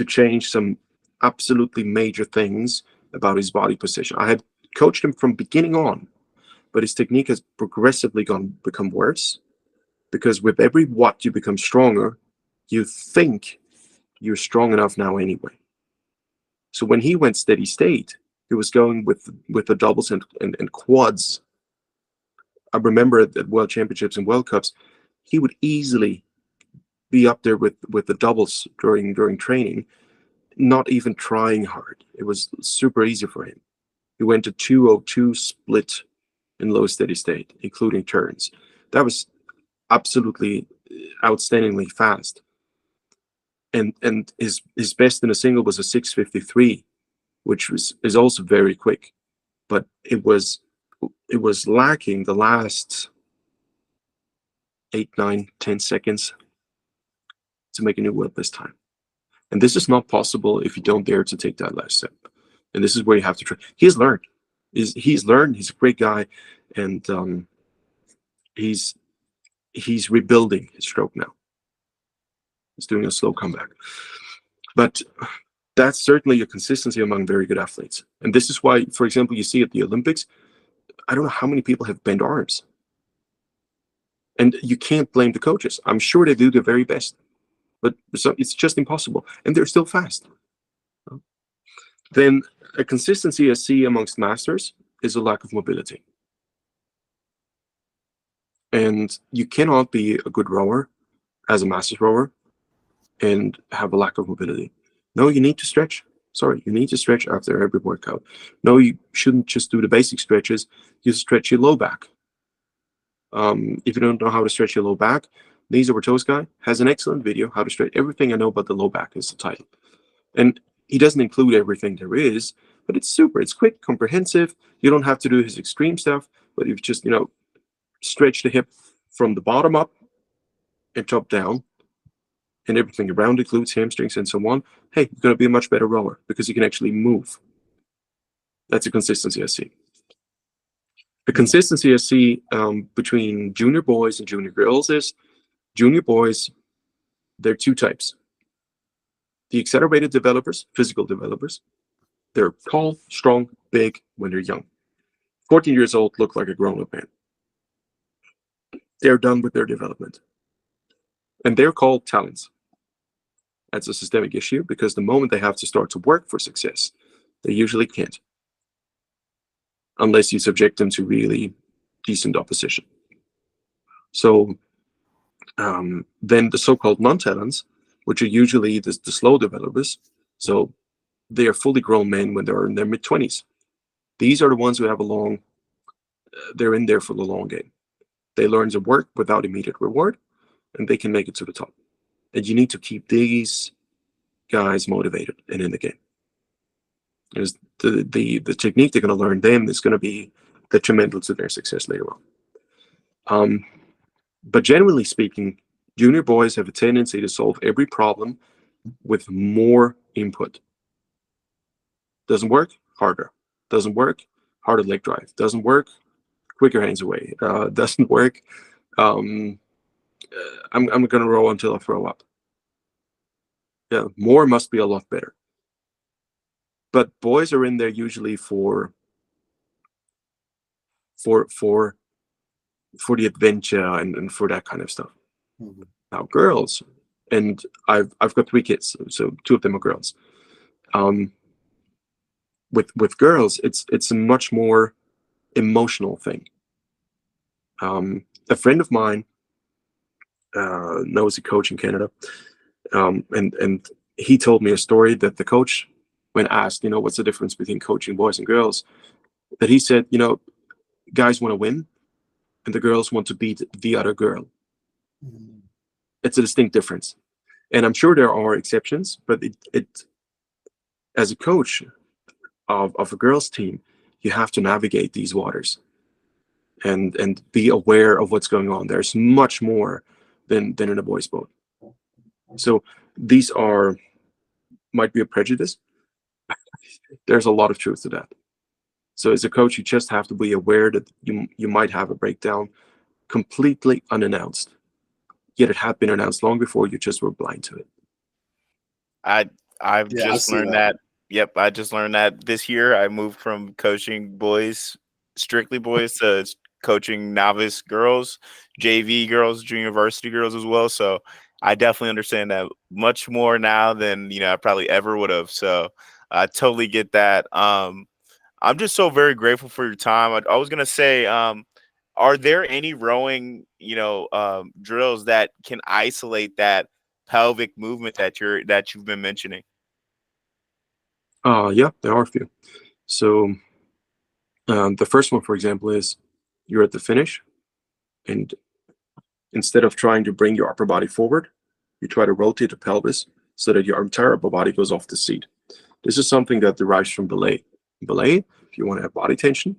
change some absolutely major things about his body position. I had coached him from beginning on, but his technique has progressively become worse, because with every watt you become stronger, you think you're strong enough now anyway. So when he went steady state, he was going with the doubles and quads. I remember at World Championships and World Cups, he would easily be up there with the doubles during training, not even trying hard. It was super easy for him. He went to 202 split in low steady state, including turns. That was absolutely outstandingly fast. And his best in a single was a 653, which is also very quick, but it was lacking the last 8, 9, 10 seconds to make a new world best time. And this is not possible if you don't dare to take that last step. And this is where you have to try. He's learned. He's learned. He's a great guy, and he's rebuilding his stroke now. He's doing a slow comeback. But that's certainly a consistency among very good athletes. And this is why, for example, you see at the Olympics, I don't know how many people have bent arms. And you can't blame the coaches. I'm sure they do their very best, but it's just impossible. And they're still fast. Then a consistency I see amongst masters is a lack of mobility. And you cannot be a good rower as a masters rower and have a lack of mobility. No, you need to stretch. Sorry, you need to stretch after every workout. No, you shouldn't just do the basic stretches. You stretch your low back. If you don't know how to stretch your low back, Knees Over Toes guy has an excellent video, How to Stretch Everything I Know About the Low Back is the title. And he doesn't include everything there is, but it's super. It's quick, comprehensive. You don't have to do his extreme stuff, but you just, stretch the hip from the bottom up and top down, and everything around it, glutes, hamstrings, and so on. Hey, you're going to be a much better rower because you can actually move. That's a consistency I see. The consistency I see between junior boys and junior girls is junior boys, there are two types. The accelerated developers, physical developers, they're tall, strong, big when they're young. 14 years old, look like a grown-up man. They're done with their development. And they're called talents. That's a systemic issue because the moment they have to start to work for success, they usually can't. Unless you subject them to really decent opposition. So then the so-called non-talents, which are usually the slow developers, so they are fully grown men when they're in their mid-20s. These are the ones who have they're in there for the long game. They learn to work without immediate reward, and they can make it to the top. And you need to keep these guys motivated and in the game. Because the technique they're going to learn them is going to be detrimental to their success later on. But generally speaking, junior boys have a tendency to solve every problem with more input. Doesn't work, harder. Doesn't work, harder leg drive. Doesn't work, quicker hands away. Doesn't work, I'm going to row until I throw up. Yeah, more must be a lot better. But boys are in there usually for the adventure and for that kind of stuff. Mm-hmm. Now girls, and I've got 3 kids, so 2 of them are girls. With girls, it's a much more emotional thing. A friend of mine knows a coach in Canada, and he told me a story that the coach, when asked, what's the difference between coaching boys and girls, that he said, guys want to win and the girls want to beat the other girl. It's a distinct difference. And I'm sure there are exceptions, but it as a coach of a girls team, you have to navigate these waters and be aware of what's going on. There's much more than in a boys' boat. So these might be a prejudice. There's a lot of truth to that. So as a coach, you just have to be aware that you might have a breakdown completely unannounced. Yet it had been announced long before, you just were blind to it. I've just learned that. Yep, I just learned that this year. I moved from coaching boys, strictly boys, to coaching novice girls, JV girls, junior varsity girls as well. So I definitely understand that much more now than I probably ever would have. So I totally get that. I'm just so very grateful for your time. I was gonna say, are there any rowing, drills that can isolate that pelvic movement that you've been mentioning? Yeah, there are a few. So the first one, for example, is you're at the finish, and instead of trying to bring your upper body forward, you try to rotate the pelvis so that your entire upper body goes off the seat. This is something that derives from belay. Belay, if you want to have body tension,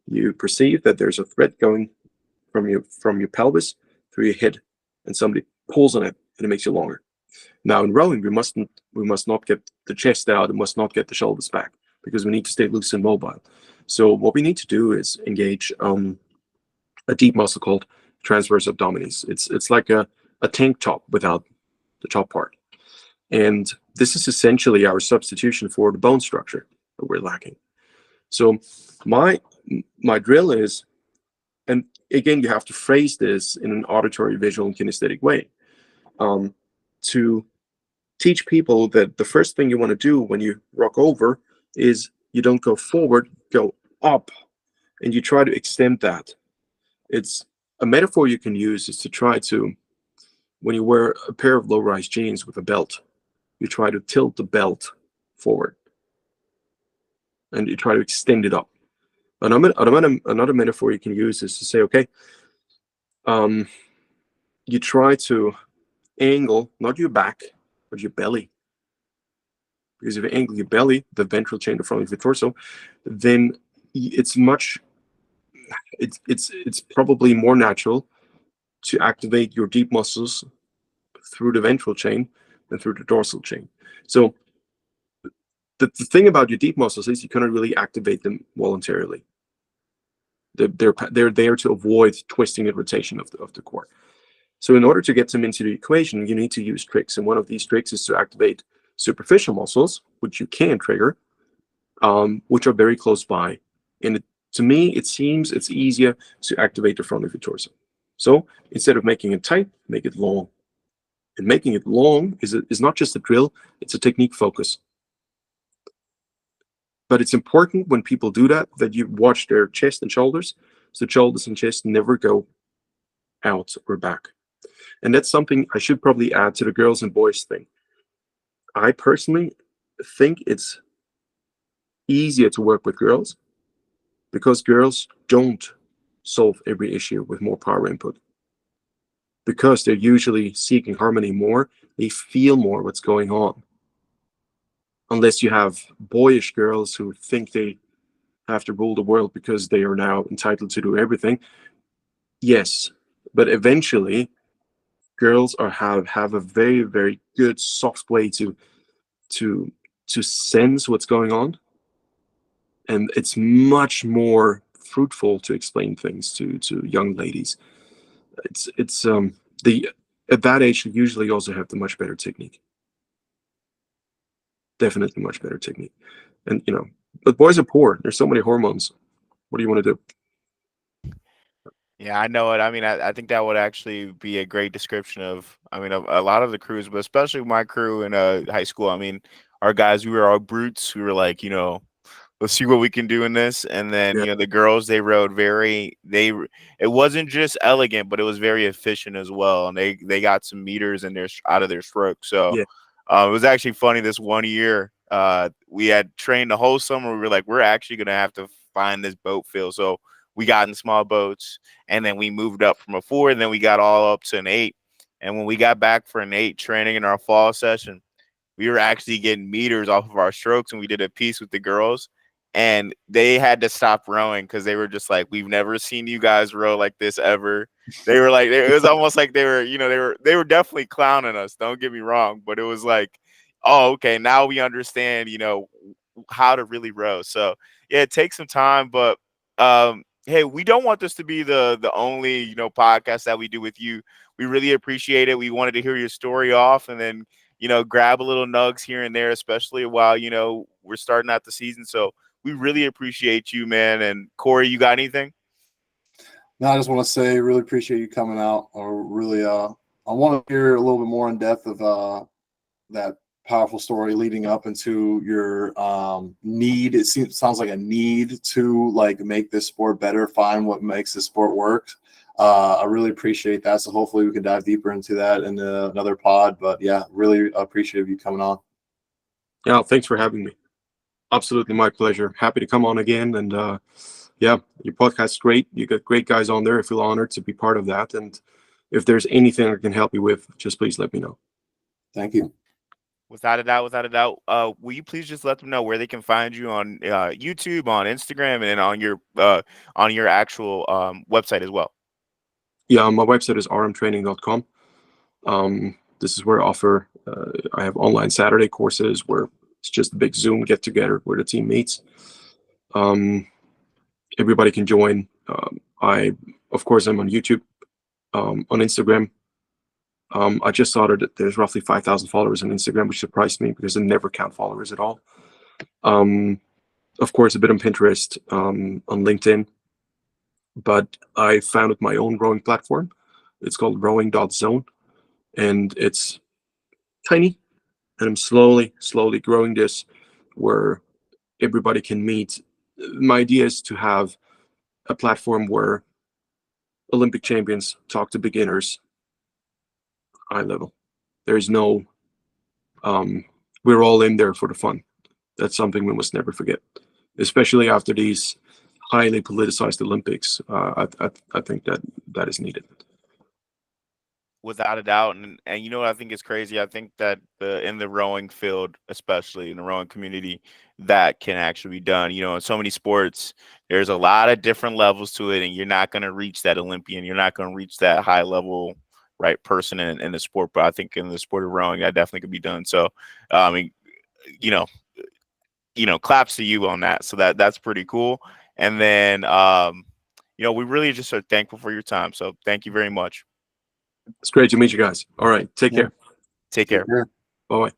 you perceive that there's a thread going from your pelvis through your head, and somebody pulls on it, and it makes you longer. Now in rowing, we must not get the chest out and must not get the shoulders back, because we need to stay loose and mobile. So what we need to do is engage a deep muscle called transverse abdominis. It's like a tank top without the top part. And this is essentially our substitution for the bone structure that we're lacking. So my drill is, and again, you have to phrase this in an auditory, visual, and kinesthetic way, to teach people that the first thing you want to do when you rock over is you don't go forward, go up, and you try to extend that. It's a metaphor you can use is to try to, when you wear a pair of low-rise jeans with a belt, you try to tilt the belt forward and you try to extend it up. Another metaphor you can use is to say, okay, you try to angle not your back but your belly, because if you angle your belly, the ventral chain, the front of your torso, then it's probably more natural to activate your deep muscles through the ventral chain than through the dorsal chain. So the thing about your deep muscles is you cannot really activate them voluntarily. They're there to avoid twisting and rotation of the core. So in order to get them into the equation, you need to use tricks. And one of these tricks is to activate superficial muscles, which you can trigger, which are very close by. And to me, it seems it's easier to activate the front of your torso. So instead of making it tight, make it long. And making it long is not just a drill, it's a technique focus. But it's important when people do that you watch their chest and shoulders, so shoulders and chest never go out or back. And that's something I should probably add to the girls and boys thing. I personally think it's easier to work with girls because girls don't solve every issue with more power input. Because they're usually seeking harmony more, they feel more what's going on. Unless you have boyish girls who think they have to rule the world because they are now entitled to do everything. Yes, but eventually girls have a very, very good soft way to sense what's going on, and it's much more fruitful to explain things to young ladies. It's at that age you usually also have the much better technique. Definitely much better technique. And but boys are poor. There's so many hormones. What do you want to do? Yeah, I know it. I mean, I think that would actually be a great description of, a lot of the crews, but especially my crew in high school. I mean, our guys, we were all brutes. We were like, let's see what we can do in this. And then, Yeah. the girls, they rode it wasn't just elegant, but it was very efficient as well. And they got some meters in out of their stroke. So Yeah. It was actually funny this one year. We had trained the whole summer. We were like, we're actually gonna have to find this boat field. So we got in small boats, and then we moved up from a 4, and then we got all up to an 8. And when we got back for an 8 training in our fall session, we were actually getting meters off of our strokes, and we did a piece with the girls, and they had to stop rowing because they were just like, we've never seen you guys row like this ever. They were like, it was almost like they were, they were definitely clowning us, don't get me wrong, but it was like, oh, okay, now we understand, how to really row. So yeah, it takes some time, but hey, we don't want this to be the only, podcast that we do with you. We really appreciate it. We wanted to hear your story off, and then grab a little nugs here and there, especially while, we're starting out the season. So we really appreciate you, man. And Cory, you got anything? No, I just want to say, really appreciate you coming out. Or really, I want to hear a little bit more in depth of that powerful story leading up into your need. It sounds like a need to like make this sport better, find what makes this sport work. I really appreciate that. So hopefully we can dive deeper into that in another pod. But yeah, really appreciate you coming on. Yeah, thanks for having me. Absolutely my pleasure. Happy to come on again. And yeah, your podcast is great. You got great guys on there. I feel honored to be part of that. And if there's anything I can help you with, just please let me know. Thank you. Without a doubt, without a doubt. Will you please just let them know where they can find you on YouTube, on Instagram, and on your actual website as well? Yeah, my website is ramtraining.com. This is where I have online Saturday courses where it's just a big Zoom get together where the team meets. Everybody can join. Of course, I'm on YouTube, on Instagram. I just saw that there's roughly 5,000 followers on Instagram, which surprised me because I never count followers at all. Of course, a bit on Pinterest, on LinkedIn. But I founded my own rowing platform. It's called rowing.zone, and it's tiny. And I'm slowly growing this where everybody can meet. My idea is to have a platform where Olympic champions talk to beginners, eye level. There's no, we're all in there for the fun. That's something we must never forget, especially after these highly politicized Olympics. I think that is needed. Without a doubt. And what I think is crazy? I think that in the rowing field, especially in the rowing community, that can actually be done. In so many sports, there's a lot of different levels to it, and you're not going to reach that Olympian. You're not going to reach that high level, right, person in the sport. But I think in the sport of rowing, that definitely could be done. So, I mean, claps to you on that. So that's pretty cool. And then, we really just are thankful for your time. So thank you very much. It's great to meet you guys. All right. Take care. Take care. Bye-bye.